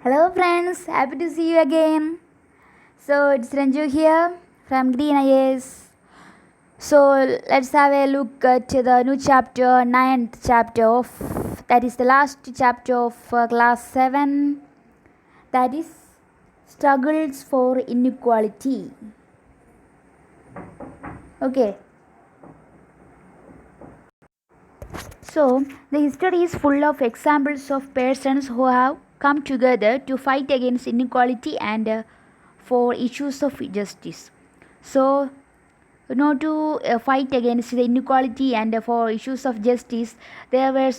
Hello friends, happy to see you again. So it's Ranju here from Green IAS. So let's have a look at the new chapter, ninth chapter of, that is the last chapter of class 7, that is struggles for inequality. Okay. So the history is full of examples of persons who have come together to fight against inequality and for issues of justice. So, to fight against the inequality and for issues of justice, there were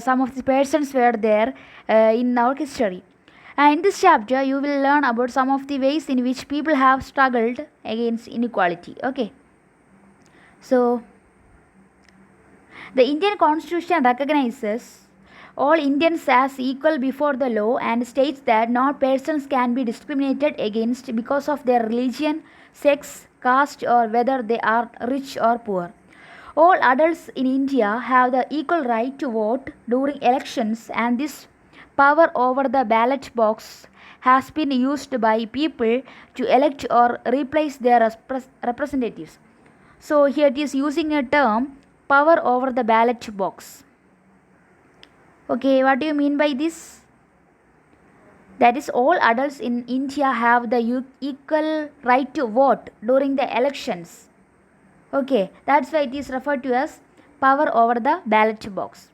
some of the persons were there in our history. And in this chapter, you will learn about some of the ways in which people have struggled against inequality. Okay. So, the Indian Constitution recognizes all Indians as equal before the law and states that no persons can be discriminated against because of their religion, sex, caste, or whether they are rich or poor. All adults in India have the equal right to vote during elections, and this power over the ballot box has been used by people to elect or replace their representatives. So, here it is using a term power over the ballot box. Okay, what do you mean by this? That is, all adults in India have the equal right to vote during the elections. Okay, that's why it is referred to as power over the ballot box.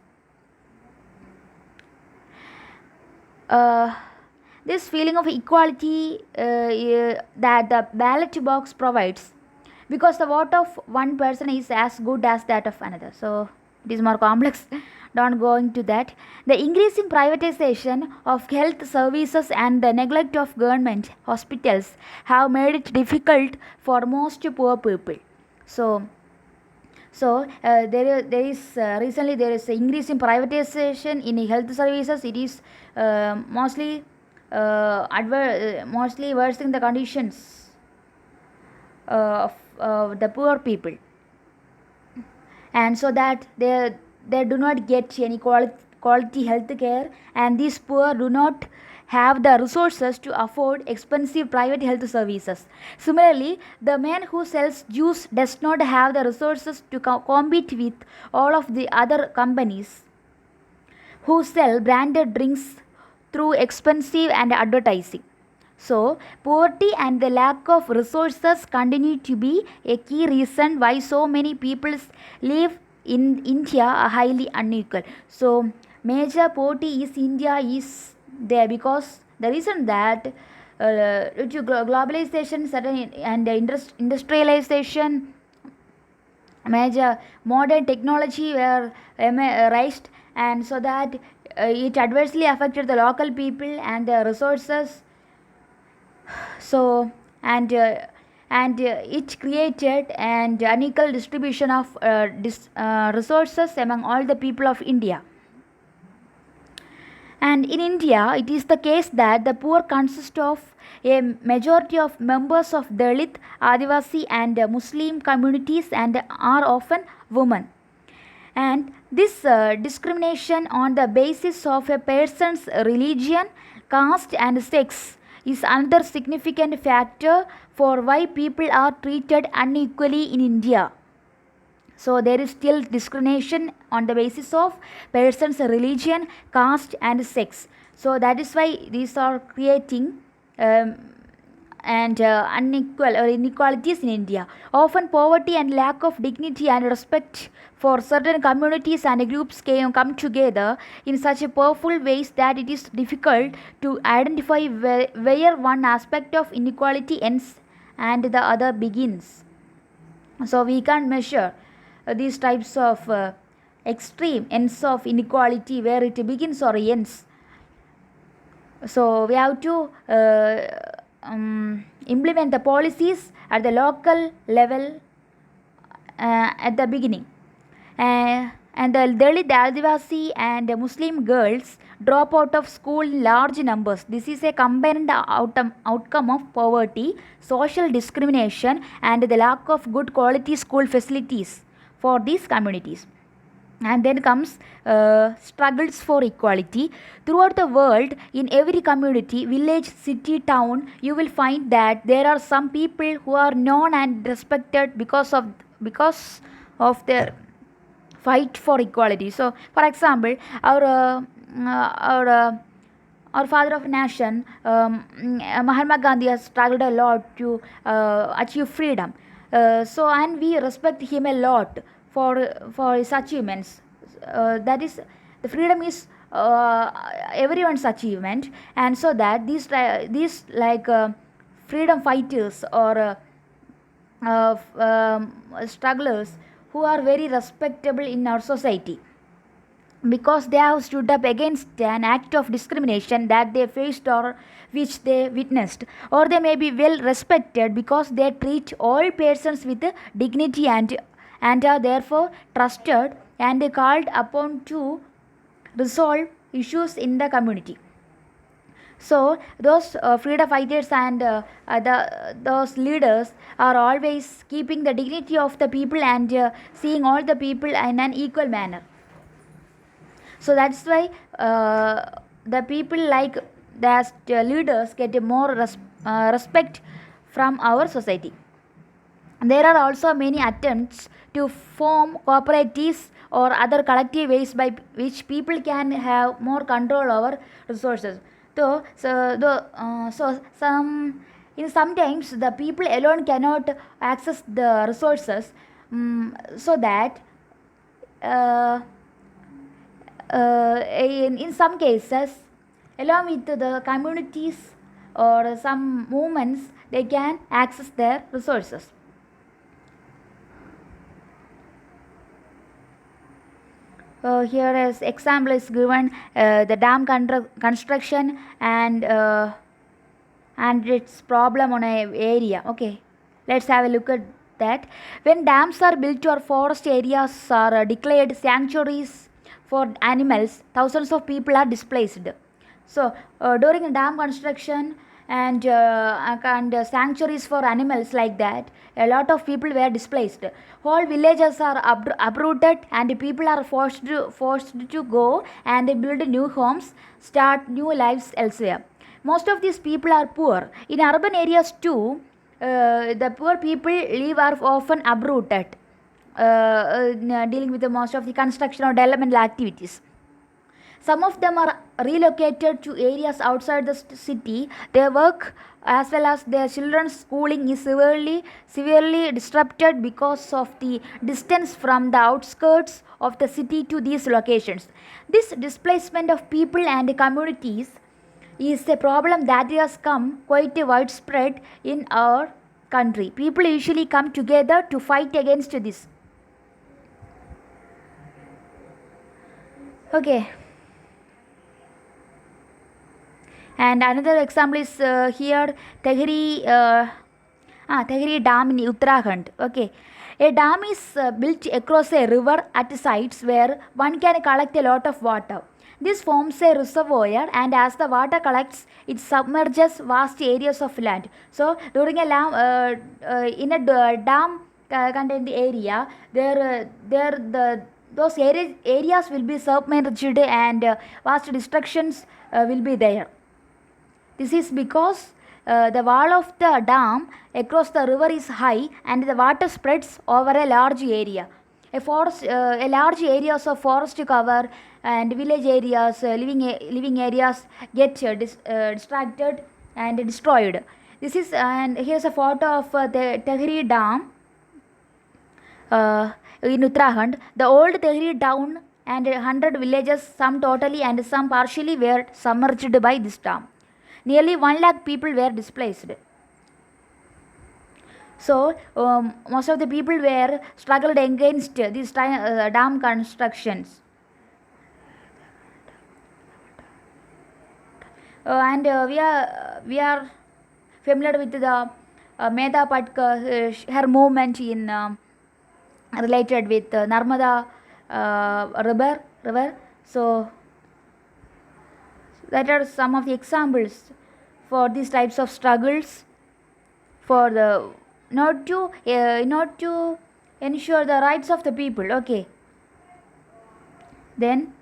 This feeling of equality that the ballot box provides, because the vote of one person is as good as that of another. So it is more complex. Don't go into that. The increasing privatization of health services and the neglect of government hospitals have made it difficult for most poor people. So there is recently there is an increase in privatization in health services. It is mostly mostly worsening the conditions of the poor people, and so that they do not get any quality health care, and these poor do not have the resources to afford expensive private health services. Similarly, the man who sells juice does not have the resources to compete with all of the other companies who sell branded drinks through expensive and advertising. So, poverty and the lack of resources continue to be a key reason why so many people live in India are highly unequal. So, major poverty is India is there because the reason that due to globalization certain and industrialization, major modern technology were raised, and so that it adversely affected the local people and the resources. So it created an unequal distribution of resources among all the people of India. And in India, it is the case that the poor consist of a majority of members of Dalit, Adivasi, and Muslim communities, and are often women. And this discrimination on the basis of a person's religion, caste, and sex is another significant factor for why people are treated unequally in India. So there is still discrimination on the basis of person's religion, caste, and sex. So that is why these are creating unequal or inequalities in India. Often poverty and lack of dignity and respect for certain communities and groups come together in such a powerful ways that it is difficult to identify where one aspect of inequality ends and the other begins. So we can't measure these types of extreme ends of inequality where it begins or ends. So we have to implement the policies at the local level at the beginning. And the Dalit, Adivasi, and Muslim girls drop out of school in large numbers. This is a combined outcome of poverty, social discrimination, and the lack of good quality school facilities for these communities. And then comes struggles for equality. Throughout the world, in every community, village, city, town, you will find that there are some people who are known and respected because of their fight for equality. So, for example, our our our father of nation, Mahatma Gandhi, has struggled a lot to achieve freedom. So, and we respect him a lot for his achievements. That is, the freedom is everyone's achievement, and so that these like freedom fighters or strugglers who are very respectable in our society, because they have stood up against an act of discrimination that they faced or which they witnessed. Or they may be well respected because they treat all persons with dignity and are therefore trusted and called upon to resolve issues in the community. So those freedom fighters and those leaders are always keeping the dignity of the people and seeing all the people in an equal manner. So that's why the people like the leaders get more respect from our society. There are also many attempts to form cooperatives or other collective ways by which people can have more control over resources. So some in sometimes the people alone cannot access the resources, so that uh, in some cases, along with the communities or some movements, they can access their resources. Here as example is given, the dam construction and its problem on a area. Okay, let's have a look at that. When dams are built or forest areas are declared sanctuaries for animals, thousands of people are displaced. So during dam construction and sanctuaries for animals like that, a lot of people were displaced. Whole villages are uprooted and people are forced to go and build new homes, start new lives elsewhere. Most of these people are poor. In urban areas too, the poor people live are often uprooted, dealing with the most of the construction or developmental activities. Some of them are relocated to areas outside the city. Their work as well as their children's schooling is severely disrupted because of the distance from the outskirts of the city to these locations. This displacement of people and communities is a problem that has come quite widespread in our country. People usually come together to fight against this. Okay. And another example is here Tehri Dam in Uttarakhand. Okay, a dam is built across a river at sites where one can collect a lot of water. This forms a reservoir, and as the water collects, it submerges vast areas of land. So, during a in a dam contained area, there the those areas will be submerged and vast destructions will be there. This is because the wall of the dam across the river is high and the water spreads over a large area. A large areas of forest cover and village areas, living areas get distracted and destroyed. This is and here's a photo of the Tehri Dam in Uttarakhand. The old Tehri town and 100 villages, some totally and some partially, were submerged by this dam. Nearly 1 lakh people were displaced. So most of the people were struggled against these dam constructions. And we are familiar with the Medha Patkar, her movement in related with Narmada river. So that are some of the examples for these types of struggles for the not to ensure the rights of the people. Okay. Then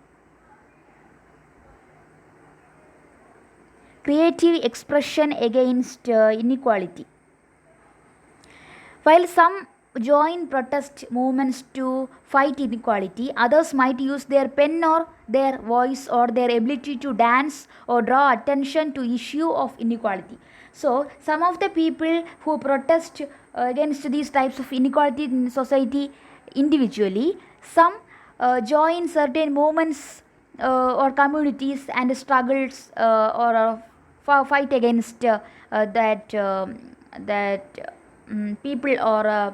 creative expression against inequality. While some join protest movements to fight inequality, others might use their pen or their voice or their ability to dance or draw attention to issue of inequality. So some of the people who protest against these types of inequality in society individually, some join certain movements or communities and struggles fight against that people or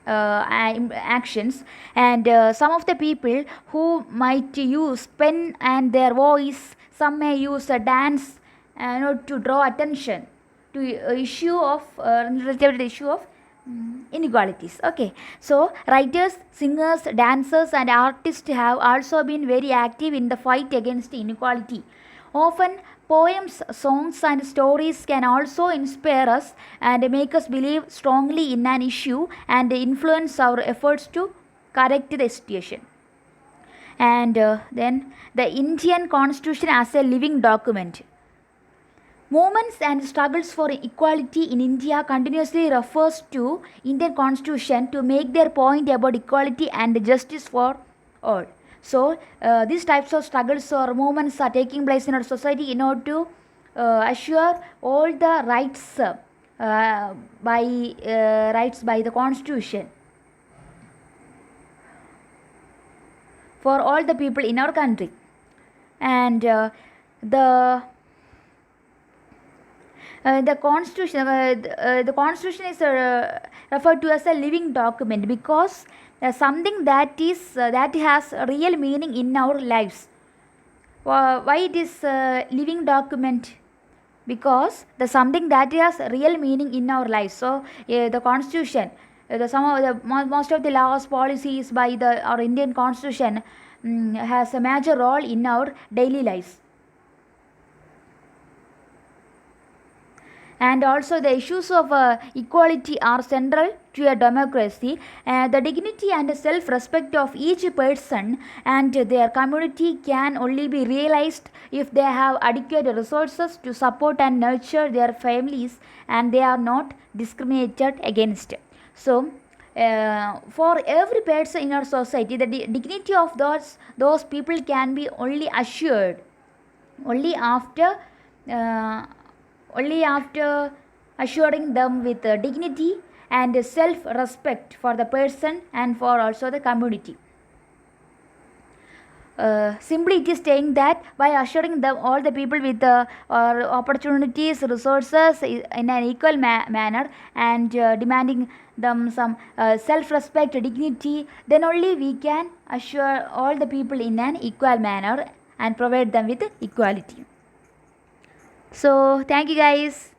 actions, and some of the people who might use pen and their voice, some may use a dance to draw attention to issue of related issue of inequalities. Okay, so writers, singers, dancers and artists have also been very active in the fight against inequality. Often poems, songs and stories can also inspire us and make us believe strongly in an issue and influence our efforts to correct the situation. And then the Indian Constitution as a living document. Movements and struggles for equality in India continuously refers to Indian Constitution to make their point about equality and justice for all. So these types of struggles or movements are taking place in our society in order to assure all the rights by the Constitution for all the people in our country. And the constitution is referred to as a living document because something that has real meaning in our lives. Why it is a living document? Because the something that has real meaning in our lives. So the constitution, most of the laws, policies by our Indian Constitution has a major role in our daily lives. And also the issues of equality are central to a democracy. The dignity and self-respect of each person and their community can only be realized if they have adequate resources to support and nurture their families and they are not discriminated against. So for every person in our society, the dignity of those people can be only assured only after assuring them with dignity and self-respect for the person and for also the community. Simply it is saying that by assuring them all the people with opportunities, resources in an equal manner and demanding them some self-respect, dignity, then only we can assure all the people in an equal manner and provide them with equality. So thank you guys.